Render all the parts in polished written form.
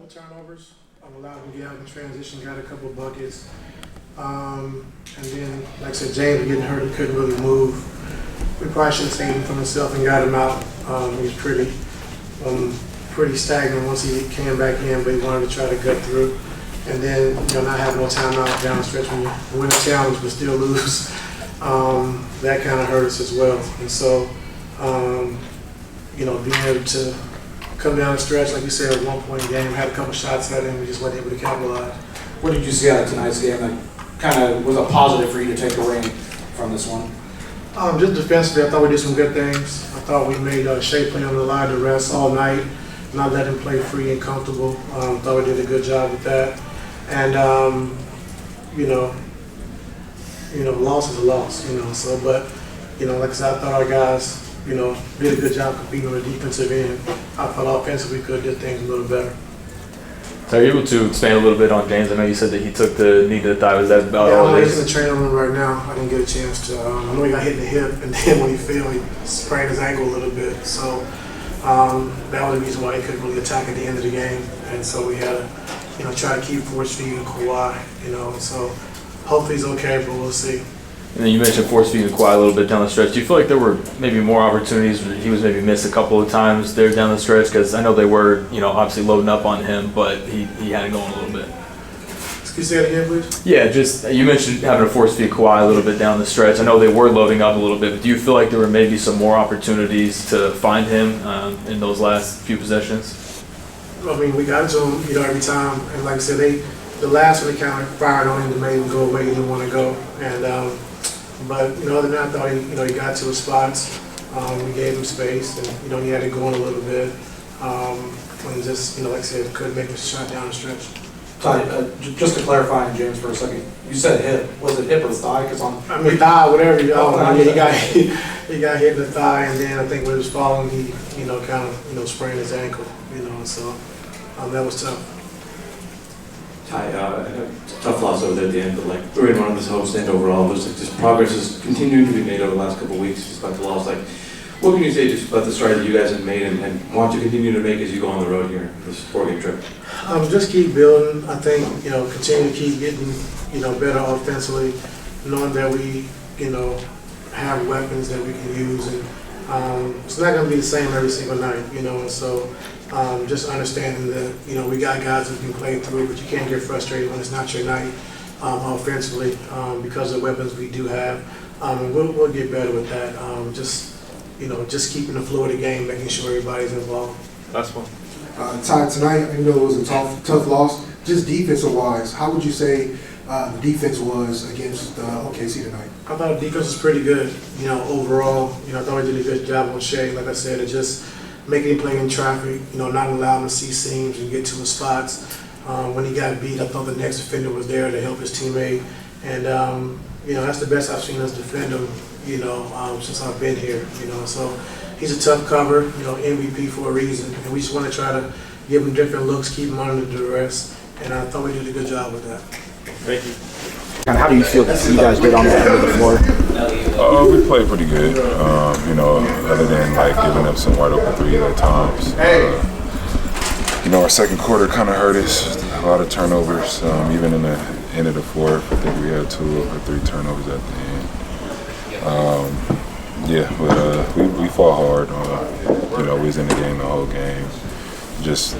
couple turnovers. Allowed him to get out in transition, got a couple buckets. And then, like I said, James was getting hurt. He couldn't really move. We probably should have saved him from himself and got him out. He was pretty stagnant once he came back in, but he wanted to try to gut through. And then, not having no timeout down the stretch when you win a challenge but still lose, that kind of hurt us as well. And so, being able to come down the stretch, like you said, at 1 point game, had a couple shots at him, we just wasn't able to capitalize. What did you see out of tonight's game that kind of was a positive for you to take away from this one? Just defensively, I thought we did some good things. I thought we made Shea play under the line to rest all night, not let him play free and comfortable. Thought we did a good job with that. And, loss is a loss, So, but, like I said, I thought our guys, did a good job competing on the defensive end. I thought offensively we could have did things a little better. So are you able to expand a little bit on James? I know you said that he took the knee to the thigh. Was that about all Yeah, it he's in the training room right now. I didn't get a chance to. I know he got hit in the hip, and then when he fell, he sprained his ankle a little bit. So that was the reason why he couldn't really attack at the end of the game. And so we had to, try to keep force feeding Kawhi. So hopefully he's okay, but we'll see. And then you mentioned force feeding Kawhi a little bit down the stretch. Do you feel like there were maybe more opportunities where he was maybe missed a couple of times there down the stretch? Because I know they were, obviously loading up on him, but he had it going a little bit. Can you say that again, please? Yeah, just you mentioned having to force feed Kawhi a little bit down the stretch. I know they were loading up a little bit, but do you feel like there were maybe some more opportunities to find him in those last few possessions? I mean, we got to him, every time. And like I said, the last one they kind of fired on him to make him go away. He didn't want to go. And but other than that, I thought he got to his spots. We gave him space, and he had it going a little bit. And just like I said, couldn't make a shot down the stretch. Ty, just to clarify, James, for a second, you said hip. Was it hip or thigh? Thigh, whatever. He got hit in the thigh, and then I think when he was falling, he kind of sprained his ankle. So that was tough. Ty, tough loss over there at the end, but 3-1 on this homestand overall. Looks like just progress is continuing to be made over the last couple of weeks despite the loss. What can you say just about the stride that you guys have made and want to continue to make as you go on the road here, this 4-game trip? Just keep building. I think, continue to keep getting, better offensively, knowing that we, have weapons that we can use. And it's not going to be the same every single night, and so just understanding that, we got guys who can play through, but you can't get frustrated when it's not your night offensively because of the weapons we do have. And we'll get better with that. Just keeping the flow of the game, making sure everybody's involved. Last one. Ty, tonight, it was a tough loss. Just defensive-wise, how would you say the defense was against OKC tonight? I thought the defense was pretty good, overall. I thought we did a good job on Shea, like I said, of just making him play in traffic, not allowing him to see seams and get to his spots. When he got beat, I thought the next defender was there to help his teammate. And, that's the best I've seen us defend him, since I've been here, So he's a tough cover, MVP for a reason. And we just want to try to give him different looks, keep him under duress. And I thought we did a good job with that. Thank you. And how do you feel that you guys did on the end of the floor? We played pretty good, other than giving up some wide open threes at times. Our second quarter kind of hurt us. A lot of turnovers, even in the end of the fourth. I think we had 2 or 3 turnovers at the end. But we fought hard. We was in the game the whole game. Just,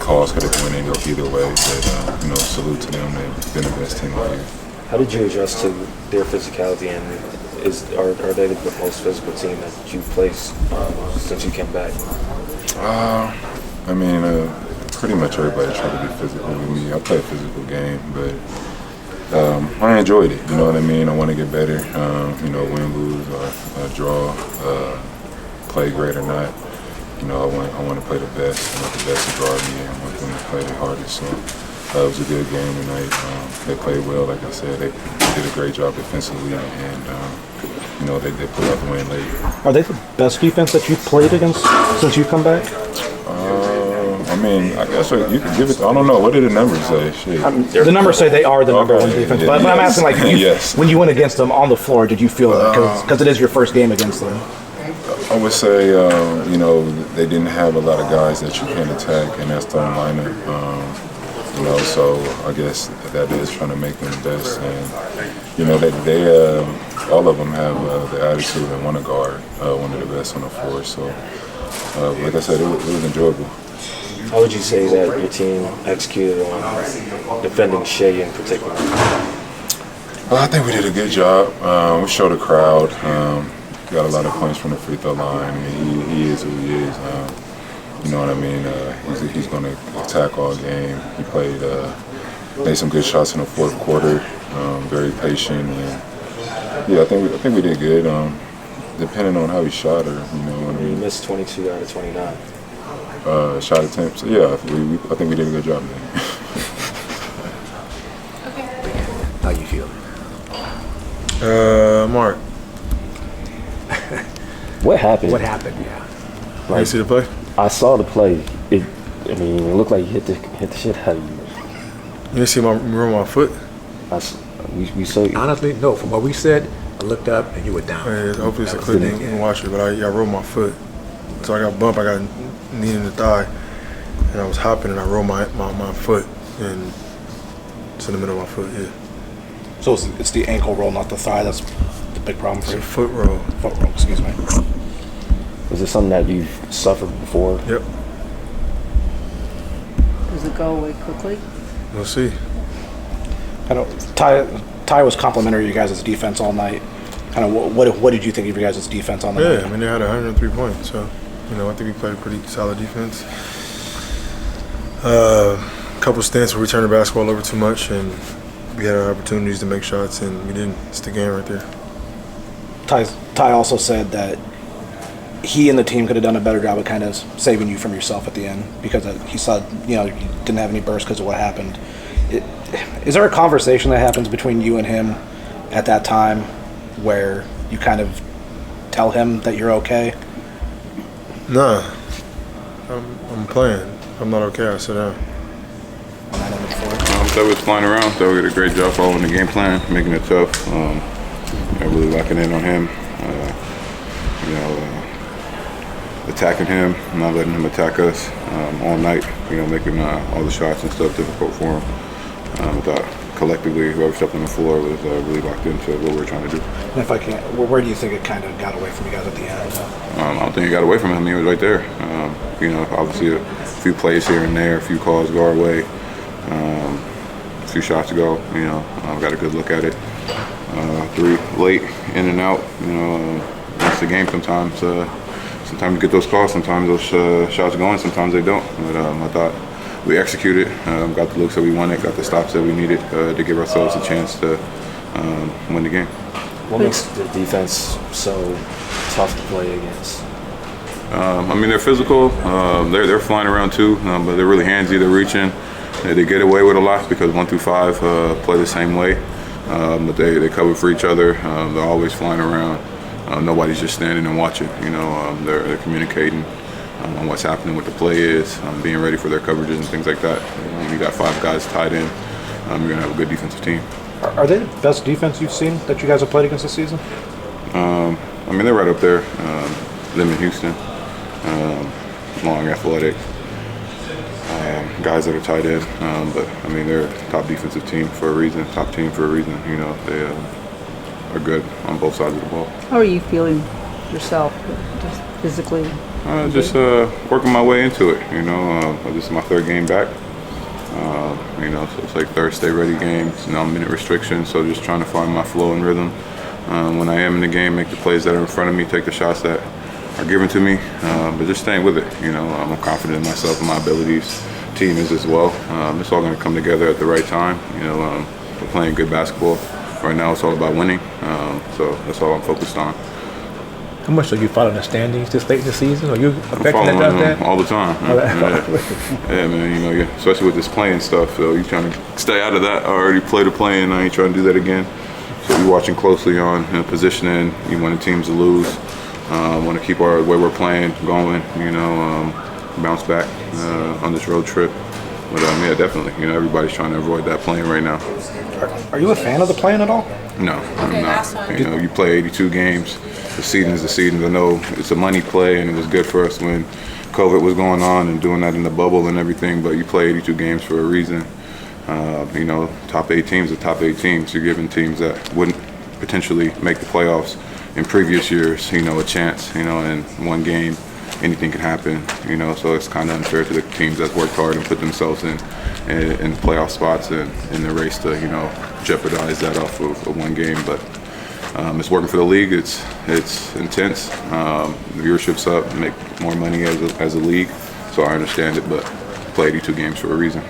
calls could have went either way. But, salute to them. They've been the best team all year. How did you adjust to their physicality, and are they the most physical team that you've placed since you came back? Pretty much everybody tried to be physical with me. I play a physical game, but I enjoyed it. You know what I mean? I want to get better. Win, lose, or draw, play great or not. I want to play the best. I want the best to guard me. I want them to play the hardest. So it was a good game tonight. They played well, like I said. They did a great job defensively, and they pulled out the win late. Are they the best defense that you've played against since you've come back? I guess you could give it. I don't know. What did the numbers say? Shit. The numbers say they are the number one defense, but I'm asking, yes. when you went against them on the floor, did you feel that? Because it is your first game against them. I would say, you know, they didn't have a lot of guys that you can attack, and that's the lineup. You know, so I guess that is trying to make them the best. And you know, they all of them have the attitude and want to guard one of the best on the floor. So, like I said, it was enjoyable. How would you say that your team executed on defending Shea in particular? Well, I think we did a good job. We showed the crowd. Got a lot of points from the free throw line. I mean, he is who he is. You know what I mean? He's going to attack all game. He made some good shots in the fourth quarter. Very patient. And yeah, I think we did good. Depending on how he shot her, you know what I He mean? missed 22 out of 29. Shot attempts. Yeah, I think we did a good job there. How you feel? Mark. What happened? What happened? Yeah. You see the play? I saw the play. It looked like he hit the shit out of you. You didn't see my foot? We saw you. Honestly, no. From what we said, I looked up and you were down. Hopefully it's a clip you can watch it, but I rolled my foot. So I got bumped, I got knee in the thigh, and I was hopping and I rolled my foot, and it's in the middle of my foot, yeah. So it's the ankle roll, not the thigh. That's the big problem for It's a you. foot roll. Foot roll, excuse me. Was it something that you've suffered before? Yep, Does it go away quickly? we'll see. I know Ty was complimentary to you guys' defense all night. Kind of what did you think of your guys' defense on the night? Yeah, I mean, they had 103 points, so, you know, I think we played a pretty solid defense. Couple stints where we turned the basketball over too much, and we had our opportunities to make shots, and we didn't. It's the game right there. Ty also said that he and the team could have done a better job of kind of saving you from yourself at the end because he saw, you know, you didn't have any burst because of what happened. Is there a conversation that happens between you and him at that time where you kind of tell him that you're okay? Nah, I'm playing. I'm not okay. I sit down. Thought we was flying around. Thought we did a great job following the game plan, making it tough. Really locking in on him. Attacking him, not letting him attack us all night. You know, making all the shots and stuff difficult for him. I thought collectively, whoever stepped on the floor was really locked into what we were trying to do. And if I can't, where do you think it kind of got away from you guys at the end? I don't think he got away from him. He was right there. You know, obviously a few plays here and there, a few calls go our way. A few shots to go, you know, got a good look at it. Three late, in and out, you know, it's the game sometimes. Sometimes you get those calls, sometimes those shots go in, sometimes they don't. But I thought we executed, got the looks that we wanted, got the stops that we needed to give ourselves a chance to win the game. What makes the defense so tough to play against? I mean, they're physical, they're flying around too, but they're really handsy, they're reaching. They get away with a lot because 1 through 5 play the same way, but they cover for each other. They're always flying around. Nobody's just standing and watching. You know, they're communicating on what's happening, what the play is, being ready for their coverages and things like that. When you got 5 guys tied in, you're gonna have a good defensive team. Are they the best defense you've seen that you guys have played against this season? I mean, they're right up there. Them in Houston, long, athletic. Guys that are tight end, but I mean they're a top defensive team for a reason, top team for a reason. You know, they are good on both sides of the ball. How are you feeling yourself, just physically? Just working my way into it. You know, this is my 3rd game back. You know, so it's like Thursday ready games, now minute restrictions. So just trying to find my flow and rhythm. When I am in the game, make the plays that are in front of me, take the shots that are given to me, but just staying with it. You know, I'm confident in myself and my abilities. Team is as well. It's all going to come together at the right time. You know, we're playing good basketball. Right now it's all about winning, so that's all I'm focused on. How much are you following the standings this late in the season? Are you affecting I'm following that? them all the time. Yeah, man, you know, especially with this playing stuff, so you're trying to stay out of that. I already played a play and I ain't trying to do that again. So you're watching closely on positioning. You want the teams to lose. Want to keep our way we're playing going, you know, bounce back on this road trip. But yeah, definitely, you know, everybody's trying to avoid that playing right now. Are you a fan of the playing at all? No, I'm not. You know, you play 82 games. the season is the season. I know it's a money play, and it was good for us when COVID was going on and doing that in the bubble and everything, but you play 82 games for a reason. You know, top 8 teams are top 8 teams. You're giving teams that wouldn't potentially make the playoffs in previous years, you know, a chance, you know, in one game, anything can happen, you know, so it's kind of unfair to the teams that worked hard and put themselves in playoff spots and in the race to, you know, jeopardize that off of one game. But it's working for the league. It's intense. The viewership's up, make more money as a league, so I understand it, but play 82 games for a reason.